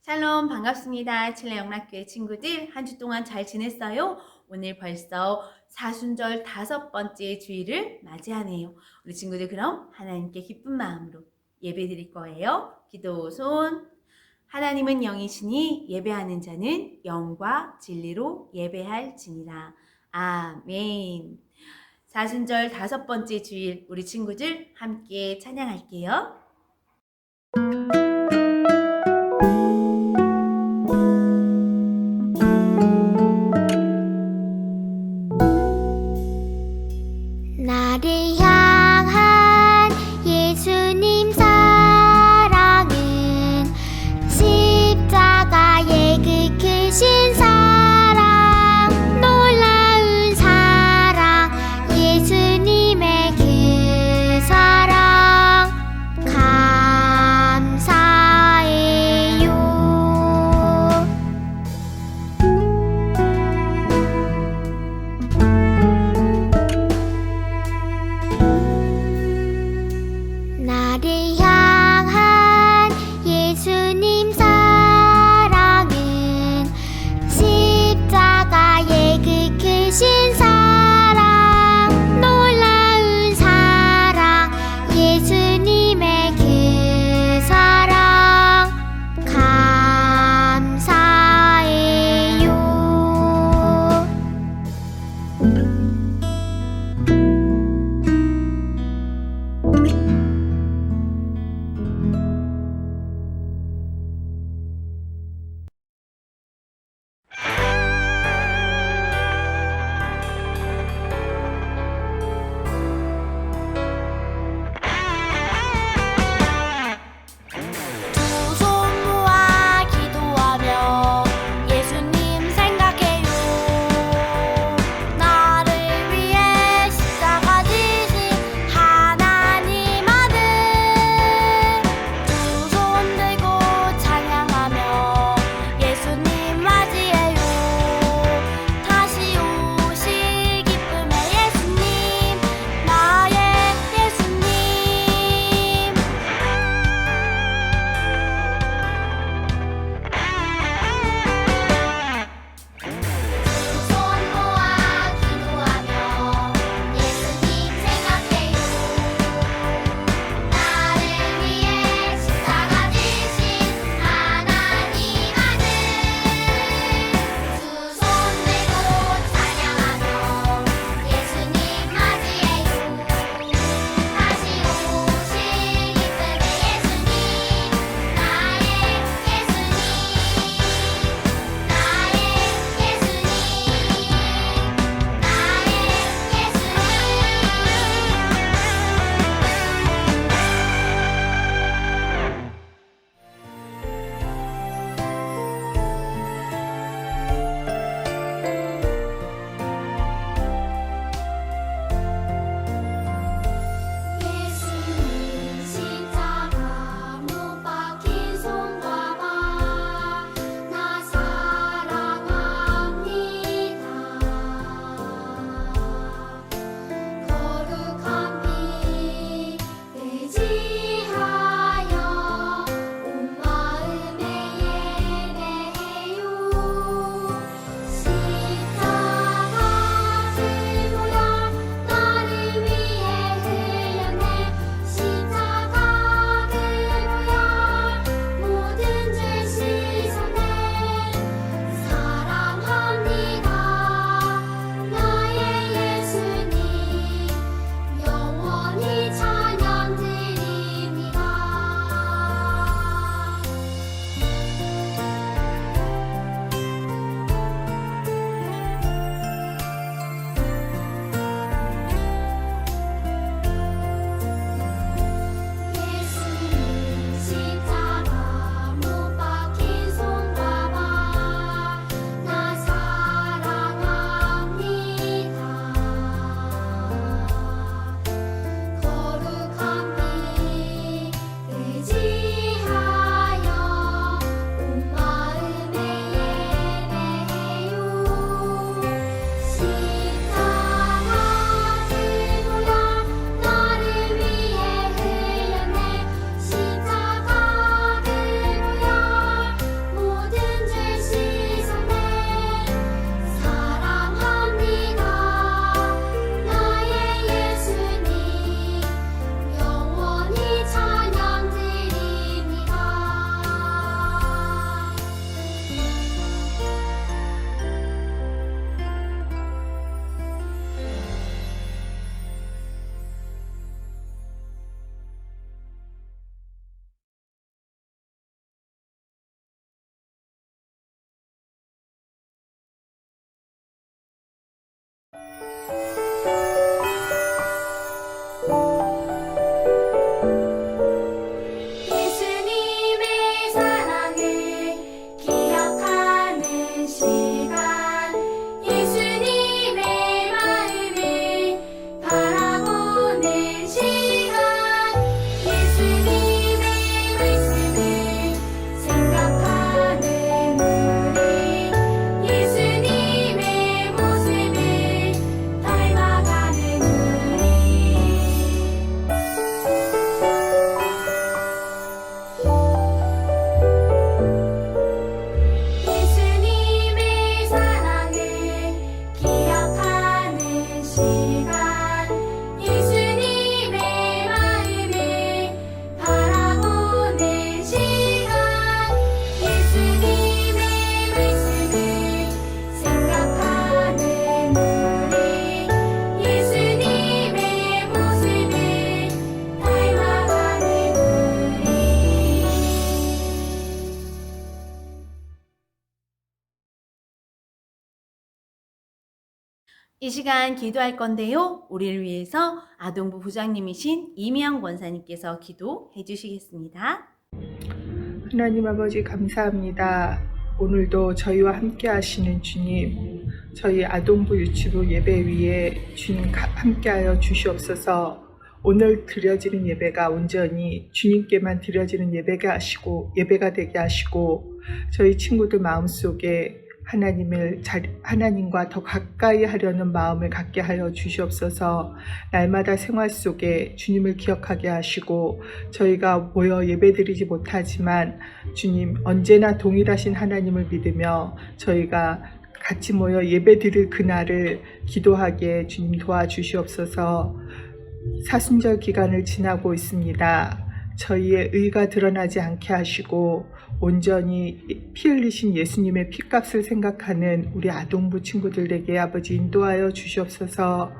샬롬 반갑습니다. 칠레영락교회 친구들 한 주 동안 잘 지냈어요? 오늘 벌써 사순절 5번째 주일을 맞이하네요. 우리 친구들 그럼 하나님께 기쁜 마음으로 예배 드릴 거예요. 기도 손. 하나님은 영이시니 예배하는 자는 영과 진리로 예배할지니라. 아멘. 사순절 5번째 주일 우리 친구들 함께 찬양할게요. 나를 향한 예수님 사랑은 십자가의 그 크신 사랑, 놀라운 사랑, 예수님의 그 사랑, 이 시간 기도할 건데요. 우리를 위해서 아동부 부장님이신 이미영 권사님께서 기도해 주시겠습니다. 하나님 아버지 감사합니다. 오늘도 저희와 함께 하시는 주님, 저희 아동부 유치부 예배 위에 주님 함께하여 주시옵소서. 오늘 드려지는 예배가 온전히 주님께만 드려지는 예배가 되게 하시고 저희 친구들 마음속에 하나님과 더 가까이 하려는 마음을 갖게 하여 주시옵소서. 날마다 생활 속에 주님을 기억하게 하시고 저희가 모여 예배드리지 못하지만 주님 언제나 동일하신 하나님을 믿으며 저희가 같이 모여 예배드릴 그날을 기도하게 주님 도와주시옵소서. 사순절 기간을 지나고 있습니다. 저희의 의가 드러나지 않게 하시고 온전히 피 흘리신 예수님의 피값을 생각하는 우리 아동부 친구들에게 아버지 인도하여 주시옵소서.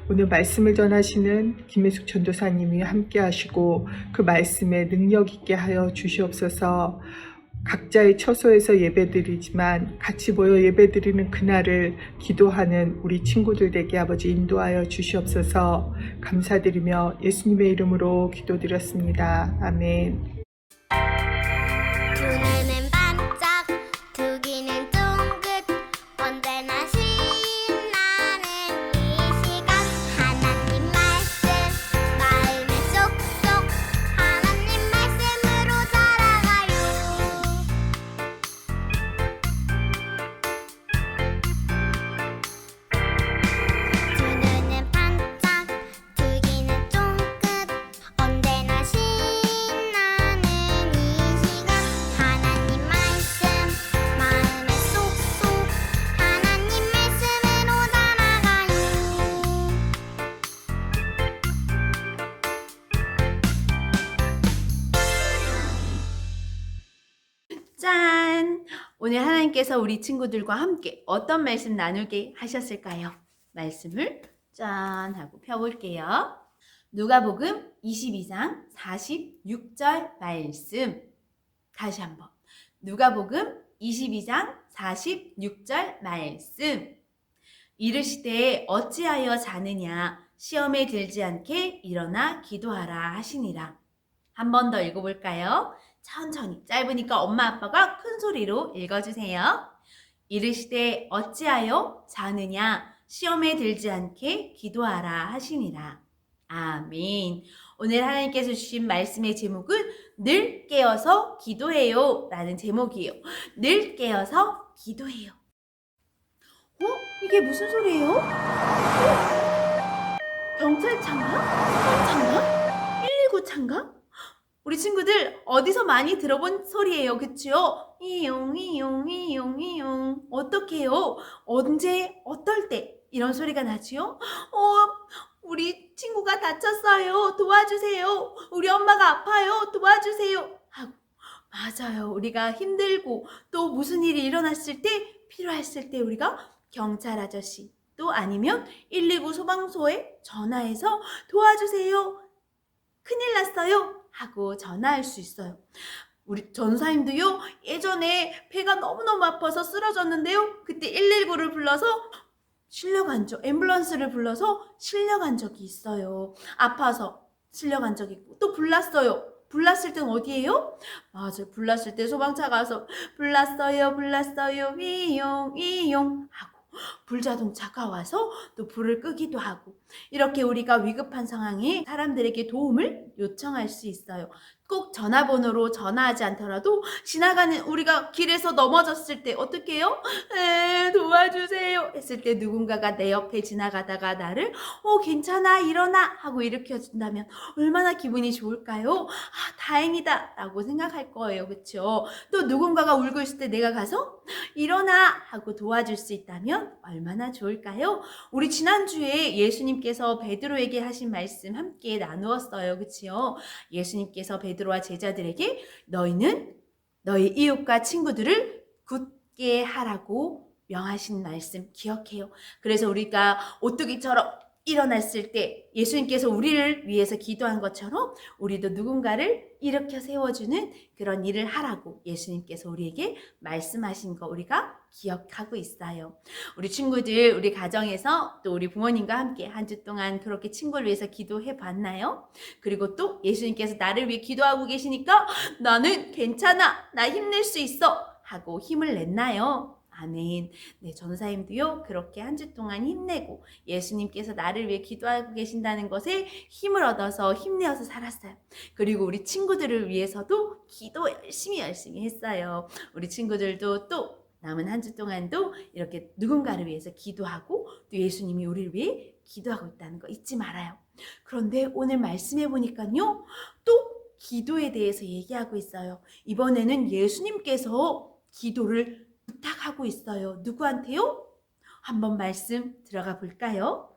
오늘 말씀을 전하시는 김혜숙 전도사님이 함께 하시고 그 말씀에 능력 있게 하여 주시옵소서. 각자의 처소에서 예배드리지만 같이 모여 예배드리는 그날을 기도하는 우리 친구들에게 아버지 인도하여 주시옵소서. 감사드리며 예수님의 이름으로 기도드렸습니다. 아멘. 두 눈은 반짝 두 귀는 쫑긋 언제나 신나는 이 시간 하나님 말씀 마음에 쏙쏙 하나님 말씀으로 자라가요. 두 눈은 반짝 두 귀는 쫑긋 언제나 신나는 이 시간 하나님 말씀 마음에 쏙쏙 하나님 말씀으로 자라가요. 짠! 오늘 하나님께서 우리 친구들과 함께 어떤 말씀 나누게 하셨을까요? 말씀을 짠 하고 펴볼게요. 누가복음 22장 46절 말씀. 다시 한번. 누가복음 22장 46절 말씀. 이르시되 어찌하여 자느냐 시험에 들지 않게 일어나 기도하라 하시니라. 한 번 더 읽어볼까요? 천천히 짧으니까 엄마 아빠가 큰 소리로 읽어주세요. 이르시되 어찌하여 자느냐 시험에 들지 않게 기도하라 하시니라. 아멘. 오늘 하나님께서 주신 말씀의 제목은 늘 깨어서 기도해요 라는 제목이에요. 늘 깨어서 기도해요. 이게 무슨 소리예요? 경찰차인가? 소방차인가? 119 차인가? 우리 친구들 어디서 많이 들어본 소리예요. 그치요? 이용 이용 이용 이용. 어떻게요? 언제 어떨 때 이런 소리가 나지요? 우리 친구가 다쳤어요. 도와주세요. 우리 엄마가 아파요. 도와주세요. 하고 맞아요. 우리가 힘들고 또 무슨 일이 일어났을 때 필요했을 때 우리가 경찰 아저씨 또 아니면 119 소방서에 전화해서 도와주세요. 큰일 났어요. 하고 전화할 수 있어요. 우리 전사님도요. 예전에 배가 너무너무 아파서 쓰러졌는데요. 그때 119를 불러서 실려간 적, 앰뷸런스를 불러서 실려간 적이 있어요. 아파서 실려간 적이 있고 또 불났어요. 불났을 땐 어디예요? 맞아요. 불났을 때 소방차가 와서 불났어요. 이용 하고 불자동차가 와서 또 불을 끄기도 하고 이렇게 우리가 위급한 상황에 사람들에게 도움을 요청할 수 있어요. 꼭 전화번호로 전화하지 않더라도 지나가는 우리가 길에서 넘어졌을 때 어떻게 해요? 도와주세요 했을 때 누군가가 내 옆에 지나가다가 나를 괜찮아 일어나 하고 일으켜준다면 얼마나 기분이 좋을까요? 다행이다 라고 생각할 거예요. 그렇죠? 또 누군가가 울고 있을 때 내가 가서 일어나 하고 도와줄 수 있다면 얼마나 좋을까요? 우리 지난주에 예수님께서 베드로에게 하신 말씀 함께 나누었어요. 그렇죠? 예수님께서 베드로와 제자들에게 너희는 너희 이웃과 친구들을 굳게 하라고 명하신 말씀 기억해요. 그래서 우리가 오뚜기처럼 일어났을 때 예수님께서 우리를 위해서 기도한 것처럼 우리도 누군가를 일으켜 세워주는 그런 일을 하라고 예수님께서 우리에게 말씀하신 거 우리가 기억하고 있어요. 우리 친구들, 우리 가정에서 또 우리 부모님과 함께 한 주 동안 그렇게 친구를 위해서 기도해 봤나요? 그리고 또 예수님께서 나를 위해 기도하고 계시니까 나는 괜찮아, 나 힘낼 수 있어 하고 힘을 냈나요? 아멘. 네, 전사님도요, 그렇게 한 주 동안 힘내고 예수님께서 나를 위해 기도하고 계신다는 것에 힘을 얻어서 힘내어서 살았어요. 그리고 우리 친구들을 위해서도 기도 열심히 했어요. 우리 친구들도 또 남은 한 주 동안도 이렇게 누군가를 위해서 기도하고 또 예수님이 우리를 위해 기도하고 있다는 거 잊지 말아요. 그런데 오늘 말씀해 보니까요, 또 기도에 대해서 얘기하고 있어요. 이번에는 예수님께서 기도를 부탁하고 있어요. 누구한테요? 한번 말씀 들어가 볼까요?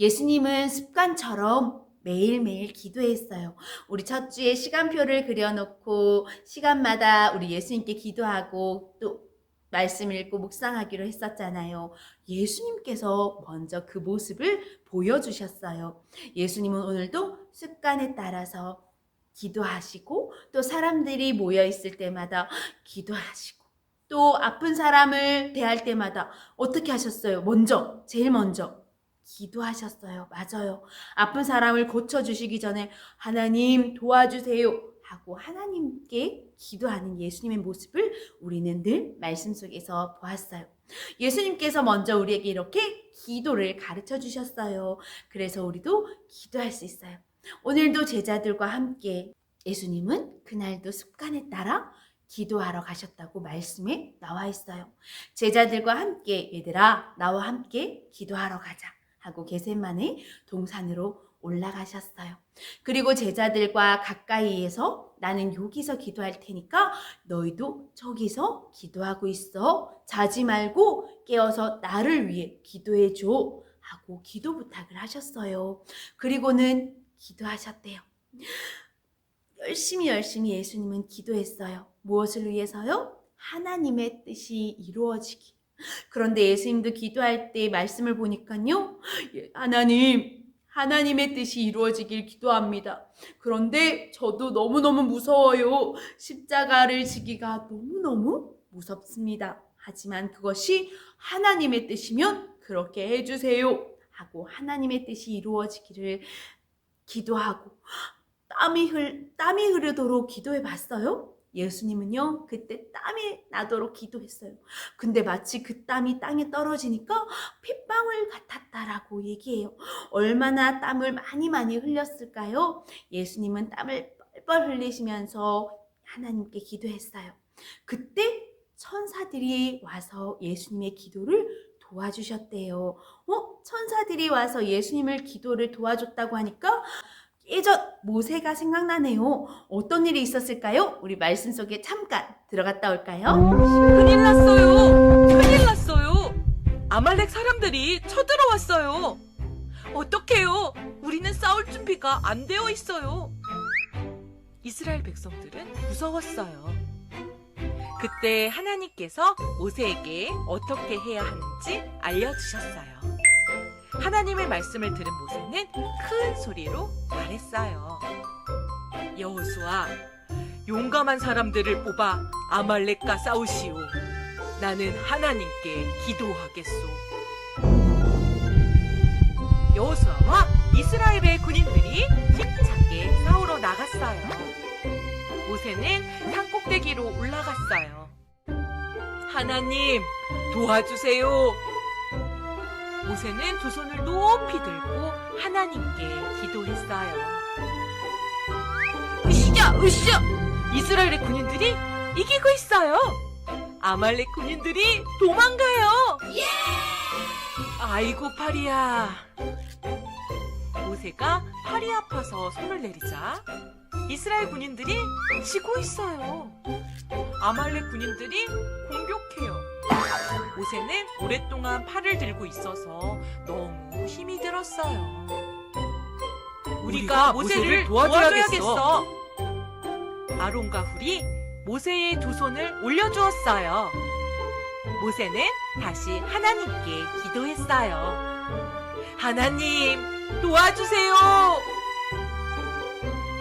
예수님은 습관처럼 매일매일 기도했어요. 우리 첫 주에 시간표를 그려놓고 시간마다 우리 예수님께 기도하고 또 말씀 읽고 묵상하기로 했었잖아요. 예수님께서 먼저 그 모습을 보여주셨어요. 예수님은 오늘도 습관에 따라서 기도하시고 또 사람들이 모여있을 때마다 기도하시고 또 아픈 사람을 대할 때마다 어떻게 하셨어요? 제일 먼저 기도하셨어요. 맞아요. 아픈 사람을 고쳐주시기 전에 하나님 도와주세요 하고 하나님께 기도하는 예수님의 모습을 우리는 늘 말씀 속에서 보았어요. 예수님께서 먼저 우리에게 이렇게 기도를 가르쳐 주셨어요. 그래서 우리도 기도할 수 있어요. 오늘도 제자들과 함께 예수님은 그날도 습관에 따라 기도하러 가셨다고 말씀에 나와 있어요. 제자들과 함께 얘들아 나와 함께 기도하러 가자 하고 겟세마네 동산으로 올라가셨어요. 그리고 제자들과 가까이에서 나는 여기서 기도할 테니까 너희도 저기서 기도하고 있어. 자지 말고 깨어서 나를 위해 기도해 줘 하고 기도 부탁을 하셨어요. 그리고는 기도하셨대요. 열심히 예수님은 기도했어요. 무엇을 위해서요? 하나님의 뜻이 이루어지기. 그런데 예수님도 기도할 때 말씀을 보니까요. 하나님의 뜻이 이루어지길 기도합니다. 그런데 저도 너무너무 무서워요. 십자가를 지기가 너무너무 무섭습니다. 하지만 그것이 하나님의 뜻이면 그렇게 해주세요 하고 하나님의 뜻이 이루어지기를 기도하고 땀이 흐르도록 기도해 봤어요? 예수님은요, 그때 땀이 나도록 기도했어요. 근데 마치 그 땀이 땅에 떨어지니까 핏방울 같았다라고 얘기해요. 얼마나 땀을 많이 흘렸을까요? 예수님은 땀을 뻘뻘 흘리시면서 하나님께 기도했어요. 그때 천사들이 와서 예수님의 기도를 도와주셨대요. 천사들이 와서 예수님을 기도를 도와줬다고 하니까 예전 모세가 생각나네요. 어떤 일이 있었을까요? 우리 말씀 속에 잠깐 들어갔다 올까요? 큰일 났어요. 큰일 났어요. 아말렉 사람들이 쳐들어왔어요. 어떡해요? 우리는 싸울 준비가 안 되어 있어요. 이스라엘 백성들은 무서웠어요. 그때 하나님께서 모세에게 어떻게 해야 하는지 알려주셨어요. 하나님의 말씀을 들은 모세는 큰 소리로 말했어요. 여호수아, 용감한 사람들을 뽑아 아말렉과 싸우시오. 나는 하나님께 기도하겠소. 여호수아와 이스라엘의 군인들이 힘차게 싸우러 나갔어요. 모세는 산꼭대기로 올라갔어요. 하나님, 도와주세요. 모세는 두 손을 높이 들고 하나님께 기도했어요. 으쌰! 이스라엘의 군인들이 이기고 있어요. 아말렉 군인들이 도망가요. 아이고 팔이야. 모세가 팔이 아파서 손을 내리자 이스라엘 군인들이 지고 있어요. 아말렉 군인들이 공격해요. 모세는 오랫동안 팔을 들고 있어서 너무 힘이 들었어요. 우리가 모세를 도와줘야겠어. 아론과 훌이 모세의 두 손을 올려주었어요. 모세는 다시 하나님께 기도했어요. 하나님, 도와주세요.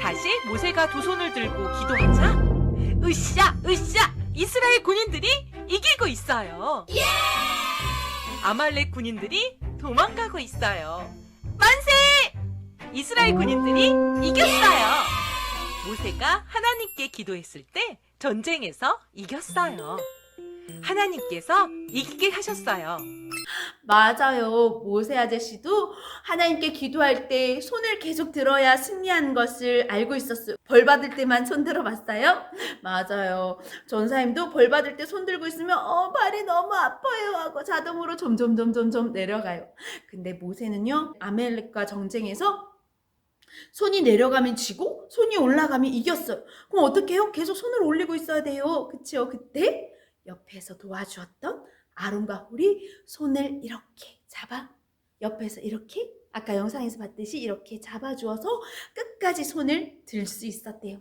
다시 모세가 두 손을 들고 기도하자. 으쌰, 으쌰! 이스라엘 군인들이 이기고 있어요. 아말렉 군인들이 도망가고 있어요. 만세! 이스라엘 군인들이 이겼어요. 모세가 하나님께 기도했을 때 전쟁에서 이겼어요. 하나님께서 이기게 하셨어요. 맞아요. 모세 아저씨도 하나님께 기도할 때 손을 계속 들어야 승리하는 것을 알고 있었어요. 벌 받을 때만 손 들어봤어요? 맞아요. 전사님도 벌 받을 때 손 들고 있으면 발이 너무 아파요 하고 자동으로 점점 내려가요. 근데 모세는요, 아멜렉과 정쟁에서 손이 내려가면 지고 손이 올라가면 이겼어요. 그럼 어떻게 해요? 계속 손을 올리고 있어야 돼요. 그치요? 그때 옆에서 도와주었던 아론과 훌이 손을 이렇게 잡아 옆에서 이렇게 아까 영상에서 봤듯이 이렇게 잡아주어서 끝까지 손을 들 수 있었대요.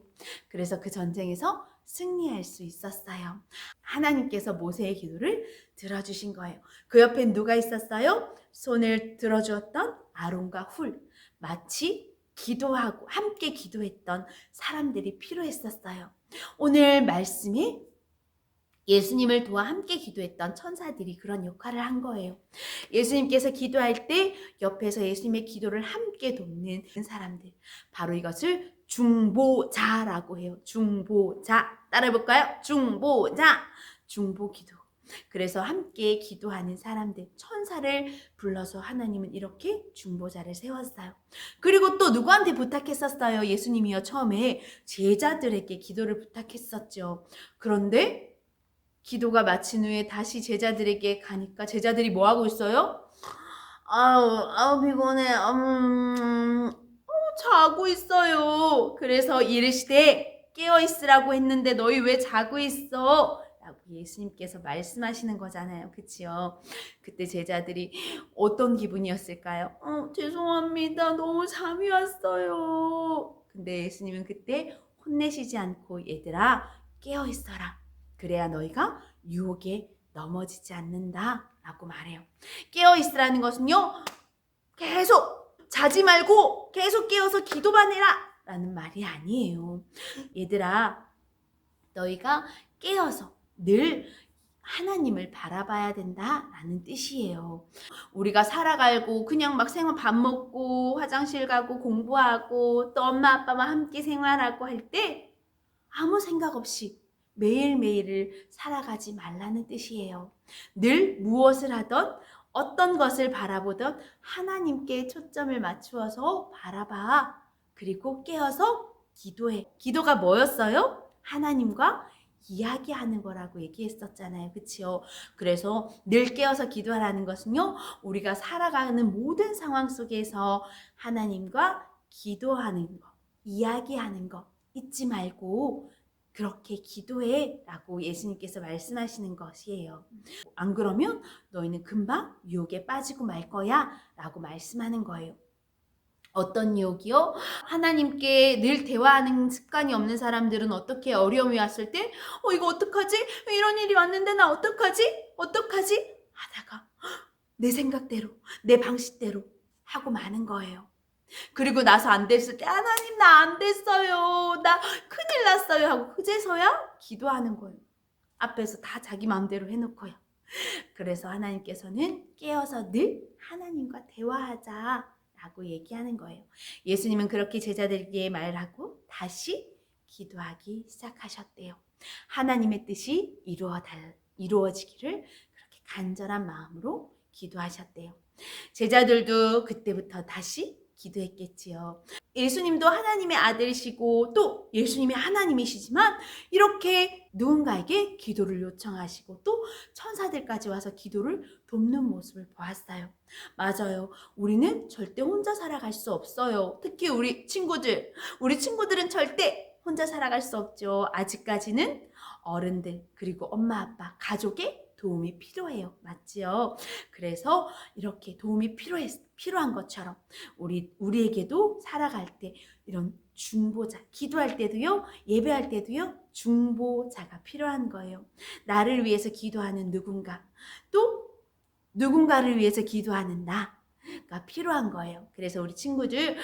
그래서 그 전쟁에서 승리할 수 있었어요. 하나님께서 모세의 기도를 들어주신 거예요. 그 옆엔 누가 있었어요? 손을 들어주었던 아론과 훌. 마치 기도하고 함께 기도했던 사람들이 필요했었어요. 오늘 말씀에 예수님을 도와 함께 기도했던 천사들이 그런 역할을 한 거예요. 예수님께서 기도할 때 옆에서 예수님의 기도를 함께 돕는 사람들. 바로 이것을 중보자라고 해요. 중보자. 따라해볼까요? 중보자. 중보기도. 그래서 함께 기도하는 사람들, 천사를 불러서 하나님은 이렇게 중보자를 세웠어요. 그리고 또 누구한테 부탁했었어요? 예수님이요. 처음에 제자들에게 기도를 부탁했었죠. 그런데 기도가 마친 후에 다시 제자들에게 가니까 제자들이 뭐 하고 있어요? 아우 피곤해. 자고 있어요. 그래서 이르시되 깨어 있으라고 했는데 너희 왜 자고 있어? 라고 예수님께서 말씀하시는 거잖아요. 그치요? 그때 제자들이 어떤 기분이었을까요? 죄송합니다. 너무 잠이 왔어요. 근데 예수님은 그때 혼내시지 않고 얘들아 깨어 있어라. 그래야 너희가 유혹에 넘어지지 않는다 라고 말해요. 깨어 있으라는 것은요, 계속 자지 말고 계속 깨어서 기도만 해라 라는 말이 아니에요. 얘들아, 너희가 깨어서 늘 하나님을 바라봐야 된다 라는 뜻이에요. 우리가 살아가고 그냥 막 생활 밥 먹고 화장실 가고 공부하고 또 엄마 아빠와 함께 생활하고 할 때 아무 생각 없이 매일매일을 살아가지 말라는 뜻이에요. 늘 무엇을 하던 어떤 것을 바라보던 하나님께 초점을 맞추어서 바라봐. 그리고 깨어서 기도해. 기도가 뭐였어요? 하나님과 이야기하는 거라고 얘기했었잖아요. 그치요? 그래서 늘 깨어서 기도하라는 것은요, 우리가 살아가는 모든 상황 속에서 하나님과 기도하는 거, 이야기하는 거 잊지 말고 그렇게 기도해 라고 예수님께서 말씀하시는 것이에요. 안 그러면 너희는 금방 유혹에 빠지고 말 거야 라고 말씀하는 거예요. 어떤 유혹이요? 하나님께 늘 대화하는 습관이 없는 사람들은 어떻게 어려움이 왔을 때 이거 어떡하지? 이런 일이 왔는데 나 어떡하지? 하다가 내 생각대로 내 방식대로 하고 마는 거예요. 그리고 나서 안 됐을 때 하나님 나 안 됐어요. 나 큰일 났어요 하고 그제서야 기도하는 거예요. 앞에서 다 자기 마음대로 해놓고요. 그래서 하나님께서는 깨어서 늘 하나님과 대화하자 라고 얘기하는 거예요. 예수님은 그렇게 제자들에게 말하고 다시 기도하기 시작하셨대요. 하나님의 뜻이 이루어지기를 그렇게 간절한 마음으로 기도하셨대요. 제자들도 그때부터 다시 기도했겠지요. 예수님도 하나님의 아들이시고 또 예수님이 하나님이시지만 이렇게 누군가에게 기도를 요청하시고 또 천사들까지 와서 기도를 돕는 모습을 보았어요. 맞아요. 우리는 절대 혼자 살아갈 수 없어요. 특히 우리 친구들은 절대 혼자 살아갈 수 없죠. 아직까지는 어른들 그리고 엄마 아빠 가족의 도움이 필요해요. 맞지요? 그래서 이렇게 도움이 필요한 것처럼 우리에게도 살아갈 때 이런 중보자, 기도할 때도요, 예배할 때도요, 중보자가 필요한 거예요. 나를 위해서 기도하는 누군가, 또 누군가를 위해서 기도하는 나, 필요한 거예요. 그래서 우리 친구들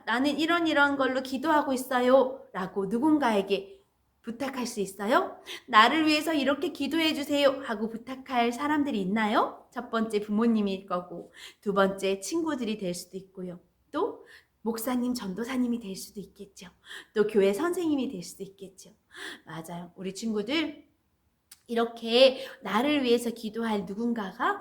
나는 이런 걸로 기도하고 있어요 라고 누군가에게 부탁할 수 있어요? 나를 위해서 이렇게 기도해 주세요 하고 부탁할 사람들이 있나요? 첫 번째 부모님일 거고, 두 번째 친구들이 될 수도 있고요. 또 목사님, 전도사님이 될 수도 있겠죠. 또 교회 선생님이 될 수도 있겠죠. 맞아요. 우리 친구들 이렇게 나를 위해서 기도할 누군가가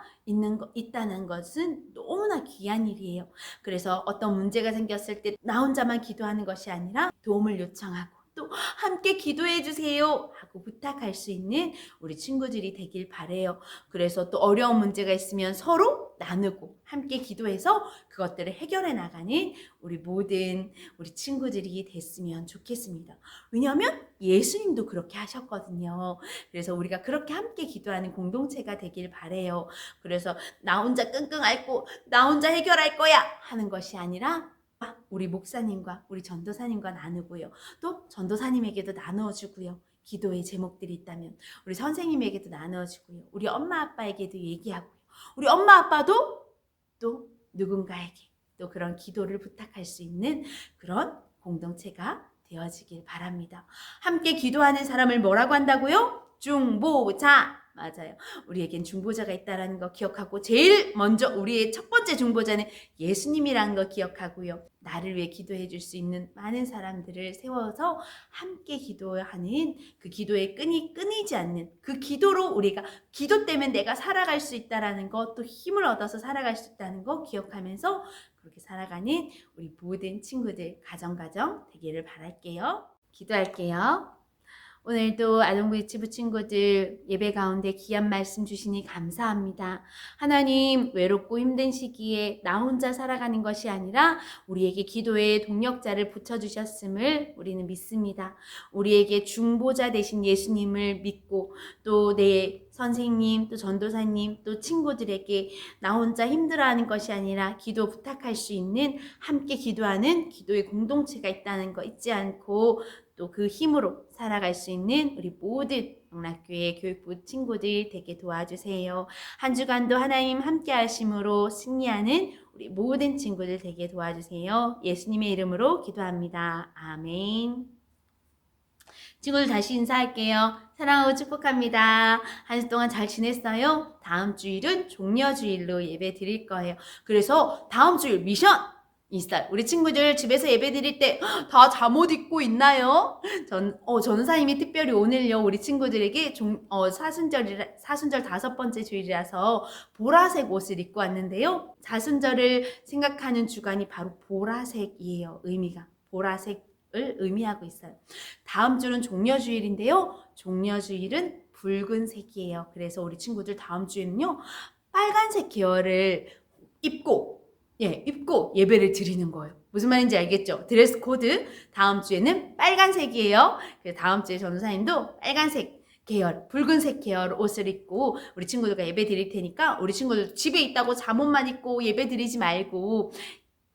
있다는 것은 너무나 귀한 일이에요. 그래서 어떤 문제가 생겼을 때 나 혼자만 기도하는 것이 아니라 도움을 요청하고 또 함께 기도해 주세요 하고 부탁할 수 있는 우리 친구들이 되길 바래요. 그래서 또 어려운 문제가 있으면 서로 나누고 함께 기도해서 그것들을 해결해 나가는 우리 친구들이 됐으면 좋겠습니다. 왜냐하면 예수님도 그렇게 하셨거든요. 그래서 우리가 그렇게 함께 기도하는 공동체가 되길 바래요. 그래서 나 혼자 끙끙 앓고 나 혼자 해결할 거야 하는 것이 아니라 우리 목사님과 우리 전도사님과 나누고요. 또 전도사님에게도 나누어주고요. 기도의 제목들이 있다면 우리 선생님에게도 나누어주고요. 우리 엄마 아빠에게도 얘기하고요. 우리 엄마 아빠도 또 누군가에게 또 그런 기도를 부탁할 수 있는 그런 공동체가 되어지길 바랍니다. 함께 기도하는 사람을 뭐라고 한다고요? 중보자. 맞아요. 우리에겐 중보자가 있다는 거 기억하고 제일 먼저 우리의 첫 번째 중보자는 예수님이라는 거 기억하고요. 나를 위해 기도해 줄 수 있는 많은 사람들을 세워서 함께 기도하는 그 기도의 끈이 끊이지 않는 그 기도로 우리가 기도 때문에 내가 살아갈 수 있다는 거, 또 힘을 얻어서 살아갈 수 있다는 거 기억하면서 그렇게 살아가는 우리 모든 친구들 가정 되기를 바랄게요. 기도할게요. 오늘도 아동부 유치부 친구들 예배 가운데 귀한 말씀 주시니 감사합니다. 하나님, 외롭고 힘든 시기에 나 혼자 살아가는 것이 아니라 우리에게 기도의 동력자를 붙여주셨음을 우리는 믿습니다. 우리에게 중보자 되신 예수님을 믿고 또 내 선생님, 또 전도사님, 또 친구들에게 나 혼자 힘들어하는 것이 아니라 기도 부탁할 수 있는 함께 기도하는 기도의 공동체가 있다는 거 잊지 않고 또 그 힘으로 살아갈 수 있는 우리 모든 영락교회 교육부 친구들 되게 도와주세요. 한 주간도 하나님 함께 하심으로 승리하는 우리 모든 친구들 되게 도와주세요. 예수님의 이름으로 기도합니다. 아멘. 친구들 다시 인사할게요. 사랑하고 축복합니다. 한 주 동안 잘 지냈어요? 다음 주일은 종려주일로 예배 드릴 거예요. 그래서 다음 주일 미션! 우리 친구들 집에서 예배 드릴 때 다 잠옷 입고 있나요? 전사님이 특별히 오늘요 우리 친구들에게 사순절 5번째 주일이라서 보라색 옷을 입고 왔는데요. 사순절을 생각하는 주간이 바로 보라색이에요. 의미가 보라색을 의미하고 있어요. 다음 주는 종려주일인데요. 종려주일은 붉은색이에요. 그래서 우리 친구들 다음 주에는요 빨간색 계열을 입고 예배를 드리는 거예요. 무슨 말인지 알겠죠? 드레스 코드 다음 주에는 빨간색이에요. 그래서 다음 주에 전도사님도 빨간색 계열, 붉은색 계열 옷을 입고 우리 친구들과 예배 드릴 테니까 우리 친구들 집에 있다고 잠옷만 입고 예배 드리지 말고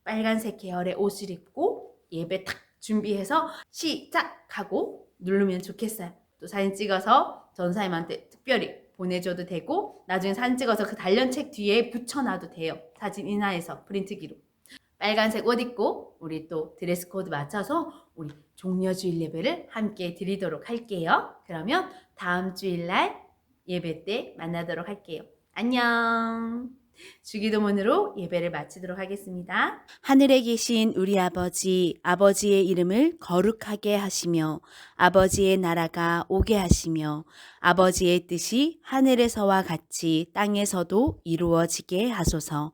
빨간색 계열의 옷을 입고 예배 탁 준비해서 시작하고 누르면 좋겠어요. 또 사진 찍어서 전사님한테 특별히 보내줘도 되고 나중에 사진 찍어서 그 단련책 뒤에 붙여놔도 돼요. 사진 인화해서 프린트기로. 빨간색 옷 입고 우리 또 드레스 코드 맞춰서 우리 종려주일 예배를 함께 드리도록 할게요. 그러면 다음 주일날 예배 때 만나도록 할게요. 안녕. 주기도문으로 예배를 마치도록 하겠습니다. 하늘에 계신 우리 아버지, 아버지의 이름을 거룩하게 하시며 아버지의 나라가 오게 하시며 아버지의 뜻이 하늘에서와 같이 땅에서도 이루어지게 하소서.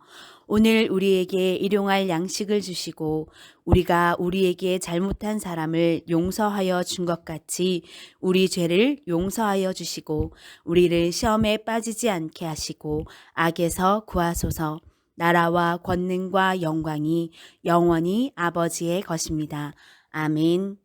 오늘 우리에게 일용할 양식을 주시고 우리가 우리에게 잘못한 사람을 용서하여 준 것 같이 우리 죄를 용서하여 주시고 우리를 시험에 빠지지 않게 하시고 악에서 구하소서. 나라와 권능과 영광이 영원히 아버지의 것입니다. 아멘.